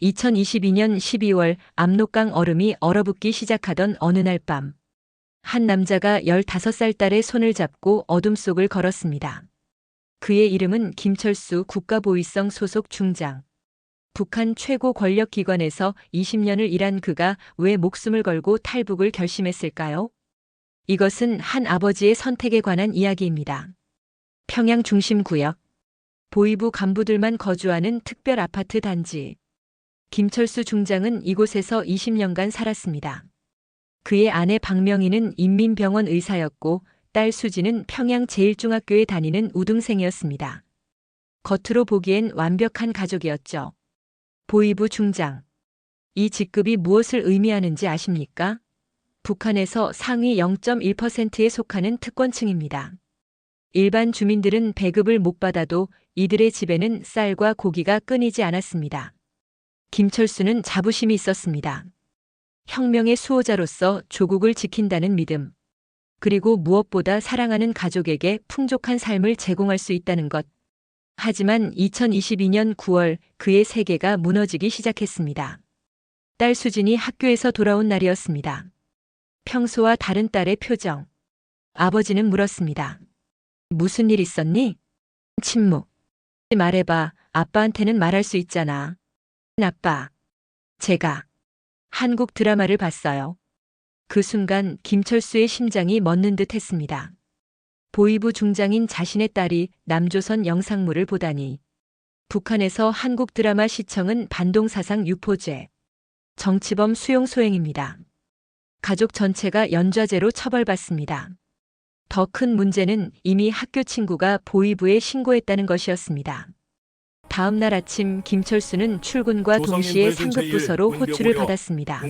2022년 12월 압록강 얼음이 얼어붙기 시작하던 어느 날 밤, 한 남자가 15살 딸의 손을 잡고 어둠 속을 걸었습니다. 그의 이름은 김철수 국가보위성 소속 중장. 북한 최고 권력기관에서 20년을 일한 그가 왜 목숨을 걸고 탈북을 결심했을까요? 이것은 한 아버지의 선택에 관한 이야기입니다. 평양 중심구역, 보위부 간부들만 거주하는 특별 아파트 단지. 김철수 중장은 이곳에서 20년간 살았습니다. 그의 아내 박명희는 인민병원 의사였고 딸 수지는 평양 제1중학교에 다니는 우등생이었습니다. 겉으로 보기엔 완벽한 가족이었죠. 보위부 중장. 이 직급이 무엇을 의미하는지 아십니까? 북한에서 상위 0.1%에 속하는 특권층입니다. 일반 주민들은 배급을 못 받아도 이들의 집에는 쌀과 고기가 끊이지 않았습니다. 김철수는 자부심이 있었습니다. 혁명의 수호자로서 조국을 지킨다는 믿음, 그리고 무엇보다 사랑하는 가족에게 풍족한 삶을 제공할 수 있다는 것. 하지만 2022년 9월 그의 세계가 무너지기 시작했습니다. 딸 수진이 학교에서 돌아온 날이었습니다. 평소와 다른 딸의 표정. 아버지는 물었습니다. 무슨 일 있었니? 침묵. 말해봐. 아빠한테는 말할 수 있잖아. 아빠. 제가 한국 드라마를 봤어요. 그 순간 김철수의 심장이 멎는 듯 했습니다. 보위부 중장인 자신의 딸이 남조선 영상물을 보다니. 북한에서 한국 드라마 시청은 반동사상 유포죄, 정치범 수용 소행입니다. 가족 전체가 연좌죄로 처벌받습니다. 더 큰 문제는 이미 학교 친구가 보위부에 신고했다는 것이었습니다. 다음 날 아침 김철수는 출근과 동시에 상급부서로 호출을 받았습니다.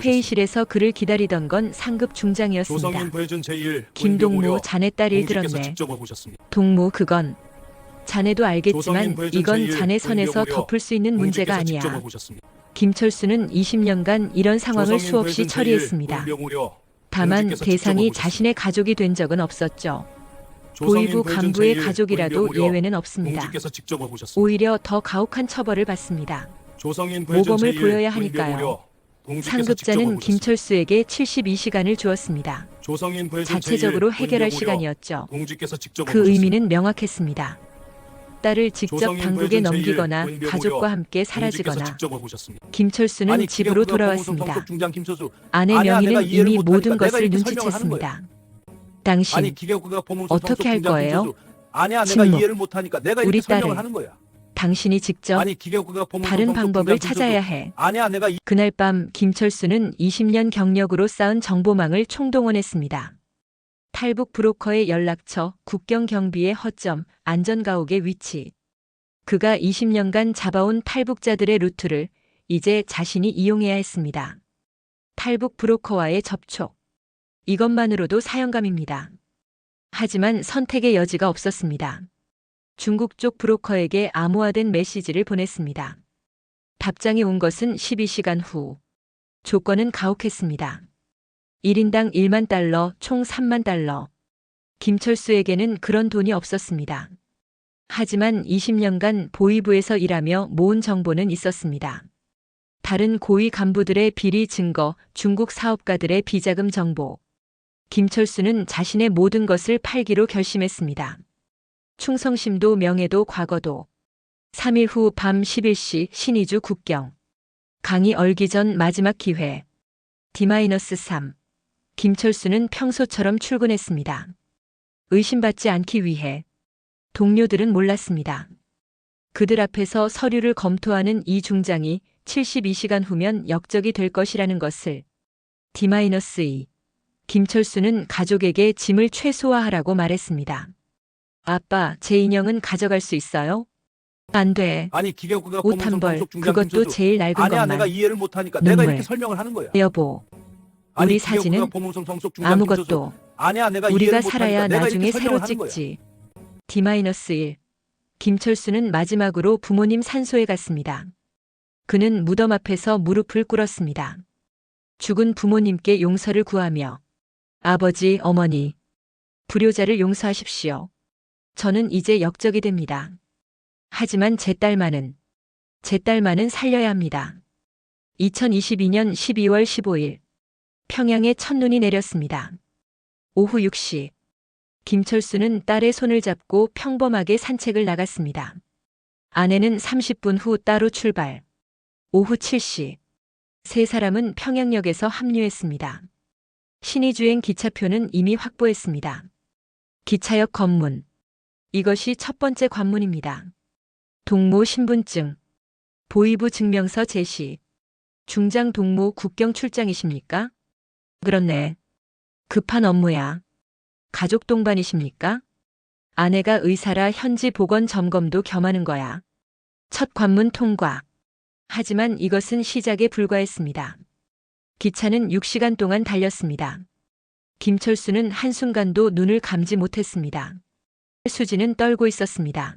회의실에서 그를 기다리던 건 상급 중장이었습니다. 김동무, 자네 딸 일 들었네. 동무, 그건 자네도 알겠지만 이건 자네 선에서 덮을 수 있는 문제가 아니야. 김철수는 20년간 이런 상황을 수없이 처리했습니다. 다만 대상이 자신의 가족이 된 적은 없었죠. 보위부 간부의 가족이라도 예외는 없습니다. 오히려 더 가혹한 처벌을 받습니다. 모범을 보여야 하니까요. 상급자는 김철수에게 72시간을 주었습니다. 자체적으로 해결할 시간이었죠. 그 의미는 명확했습니다. 딸을 직접 당국에 넘기거나 가족과 함께 사라지거나. 김철수는 집으로 돌아왔습니다. 아내 명희는 이미 모든 것을 눈치챘습니다. 당신 어떻게 할 거예요? 침묵. 우리 딸을 당신이 직접 다른 방법을 찾아야 해. 그날 밤 김철수는 20년 경력으로 쌓은 정보망을 총동원했습니다. 탈북 브로커의 연락처, 국경 경비의 허점, 안전가옥의 위치. 그가 20년간 잡아온 탈북자들의 루트를 이제 자신이 이용해야 했습니다. 탈북 브로커와의 접촉. 이것만으로도 사형감입니다. 하지만 선택의 여지가 없었습니다. 중국 쪽 브로커에게 암호화된 메시지를 보냈습니다. 답장이 온 것은 12시간 후. 조건은 가혹했습니다. 1인당 1만 달러, 총 3만 달러. 김철수에게는 그런 돈이 없었습니다. 하지만 20년간 보위부에서 일하며 모은 정보는 있었습니다. 다른 고위 간부들의 비리 증거, 중국 사업가들의 비자금 정보. 김철수는 자신의 모든 것을 팔기로 결심했습니다. 충성심도 명예도 과거도. 3일 후 밤 11시 신의주 국경. 강이 얼기 전 마지막 기회. D-3. 김철수는 평소처럼 출근했습니다. 의심받지 않기 위해. 동료들은 몰랐습니다. 그들 앞에서 서류를 검토하는 이 중장이 72시간 후면 역적이 될 것이라는 것을. D-2. 김철수는 가족에게 짐을 최소화하라고 말했습니다. 아빠, 제 인형은 가져갈 수 있어요? 안 돼. 옷 한 벌, 그것도 제일 낡은 것만. 내가 이해를 못하니까 내가 이렇게 설명을 하는 거야. 여보, 우리 사진은 아무것도. 우리가 살아야 나중에 새로 찍지. D-1. 김철수는 마지막으로 부모님 산소에 갔습니다. 그는 무덤 앞에서 무릎을 꿇었습니다. 죽은 부모님께 용서를 구하며 아버지, 어머니, 불효자를 용서하십시오. 저는 이제 역적이 됩니다. 하지만 제 딸만은 제 딸만은 살려야 합니다. 2022년 12월 15일 평양에 첫눈이 내렸습니다. 오후 6시 김철수는 딸의 손을 잡고 평범하게 산책을 나갔습니다. 아내는 30분 후 따로 출발. 오후 7시 세 사람은 평양역에서 합류했습니다. 신의주행 기차표는 이미 확보했습니다. 기차역 검문. 이것이 첫 번째 관문입니다. 동모 신분증, 보이부 증명서 제시. 중장 동모 국경 출장이십니까? 그렇네. 급한 업무야. 가족 동반이십니까? 아내가 의사라 현지 보건 점검도 겸하는 거야. 첫 관문 통과. 하지만 이것은 시작에 불과했습니다. 기차는 6시간 동안 달렸습니다. 김철수는 한순간도 눈을 감지 못했습니다. 수지는 떨고 있었습니다.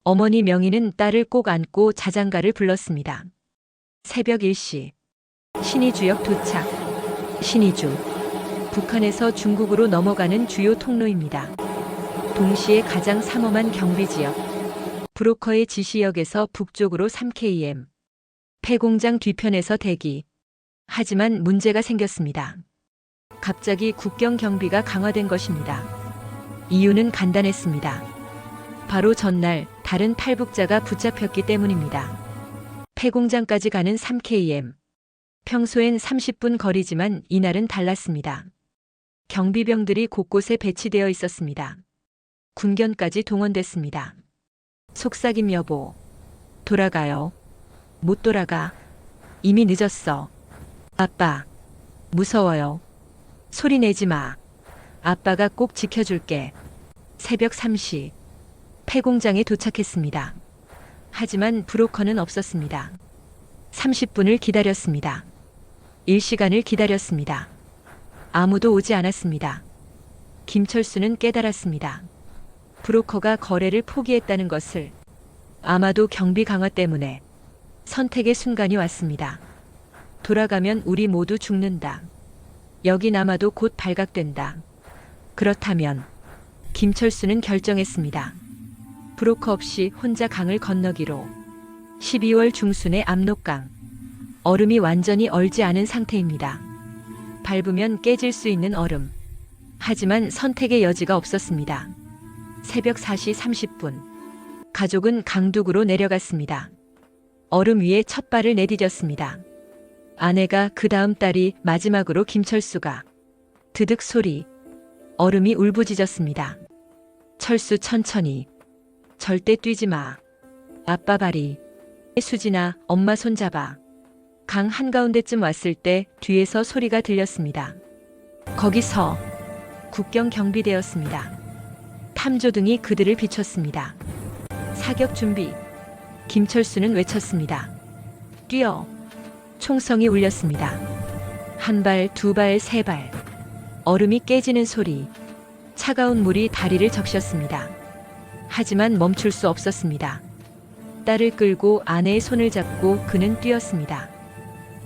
어머니 명희는 딸을 꼭 안고 자장가를 불렀습니다. 새벽 1시 신의주역 도착. 신의주, 북한에서 중국으로 넘어가는 주요 통로입니다. 동시에 가장 삼엄한 경비지역. 브로커의 지시역에서 북쪽으로 3km. 폐공장 뒤편에서 대기. 하지만 문제가 생겼습니다. 갑자기 국경 경비가 강화된 것입니다. 이유는 간단했습니다. 바로 전날 다른 탈북자가 붙잡혔기 때문입니다. 폐공장까지 가는 3km. 평소엔 30분 거리지만 이날은 달랐습니다. 경비병들이 곳곳에 배치되어 있었습니다. 군견까지 동원됐습니다. 속삭임 여보. 돌아가요. 못 돌아가. 이미 늦었어. 아빠. 무서워요. 소리 내지 마. 아빠가 꼭 지켜줄게. 새벽 3시. 폐공장에 도착했습니다. 하지만 브로커는 없었습니다. 30분을 기다렸습니다. 1시간을 기다렸습니다. 아무도 오지 않았습니다. 김철수는 깨달았습니다. 브로커가 거래를 포기했다는 것을. 아마도 경비 강화 때문에. 선택의 순간이 왔습니다. 돌아가면 우리 모두 죽는다. 여기 남아도 곧 발각된다. 그렇다면 김철수는 결정했습니다. 브로커 없이 혼자 강을 건너기로. 12월 중순의 압록강. 얼음이 완전히 얼지 않은 상태입니다. 밟으면 깨질 수 있는 얼음. 하지만 선택의 여지가 없었습니다. 새벽 4시 30분. 가족은 강둑으로 내려갔습니다. 얼음 위에 첫 발을 내디뎠습니다. 아내가 그 다음 딸이 마지막으로 김철수가. 드득 소리. 얼음이 울부짖었습니다. 철수 천천히. 절대 뛰지 마. 아빠 발이. 수진아, 엄마 손 잡아. 강 한가운데쯤 왔을 때 뒤에서 소리가 들렸습니다. 거기서. 국경 경비대였습니다. 탐조등이 그들을 비췄습니다. 사격 준비. 김철수는 외쳤습니다. 뛰어. 총성이 울렸습니다. 한 발, 두 발, 세 발. 얼음이 깨지는 소리. 차가운 물이 다리를 적셨습니다. 하지만 멈출 수 없었습니다. 딸을 끌고 아내의 손을 잡고 그는 뛰었습니다.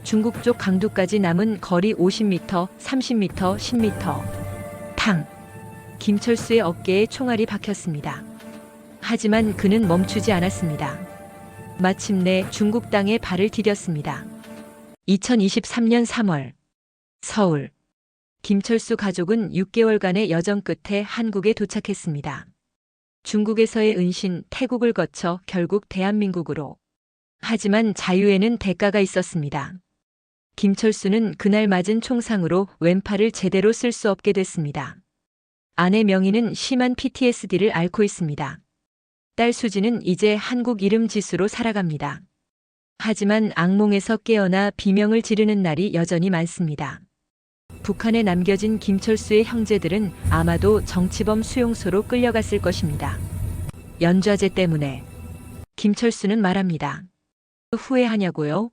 중국 쪽 강두까지 남은 거리 50m, 30m, 10m. 탕! 김철수의 어깨에 총알이 박혔습니다. 하지만 그는 멈추지 않았습니다. 마침내 중국 땅에 발을 디뎠습니다. 2023년 3월 서울. 김철수 가족은 6개월간의 여정 끝에 한국에 도착했습니다. 중국에서의 은신, 태국을 거쳐 결국 대한민국으로. 하지만 자유에는 대가가 있었습니다. 김철수는 그날 맞은 총상으로 왼팔을 제대로 쓸 수 없게 됐습니다. 아내 명희는 심한 PTSD를 앓고 있습니다. 딸 수지는 이제 한국 이름 지수로 살아갑니다. 하지만 악몽에서 깨어나 비명을 지르는 날이 여전히 많습니다. 북한에 남겨진 김철수의 형제들은 아마도 정치범 수용소로 끌려갔을 것입니다. 연좌제 때문에. 김철수는 말합니다. 후회하냐고요?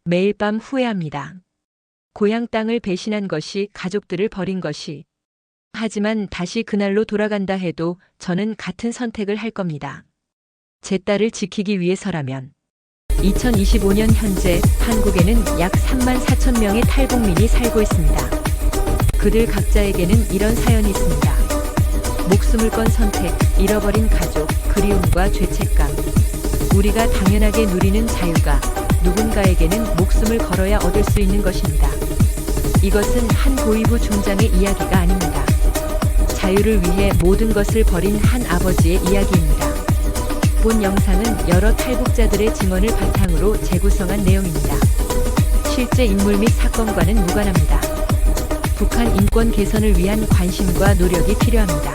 매일 밤 후회합니다. 고향 땅을 배신한 것이, 가족들을 버린 것이. 하지만 다시 그날로 돌아간다 해도 저는 같은 선택을 할 겁니다. 제 딸을 지키기 위해서라면. 2025년 현재 한국에는 약 3만 4천 명의 탈북민이 살고 있습니다. 그들 각자에게는 이런 사연이 있습니다. 목숨을 건 선택, 잃어버린 가족, 그리움과 죄책감. 우리가 당연하게 누리는 자유가 누군가에게는 목숨을 걸어야 얻을 수 있는 것입니다. 이것은 한 고위부 중장의 이야기가 아닙니다. 자유를 위해 모든 것을 버린 한 아버지의 이야기입니다. 본 영상은 여러 탈북자들의 증언을 바탕으로 재구성한 내용입니다. 실제 인물 및 사건과는 무관합니다. 북한 인권 개선을 위한 관심과 노력이 필요합니다.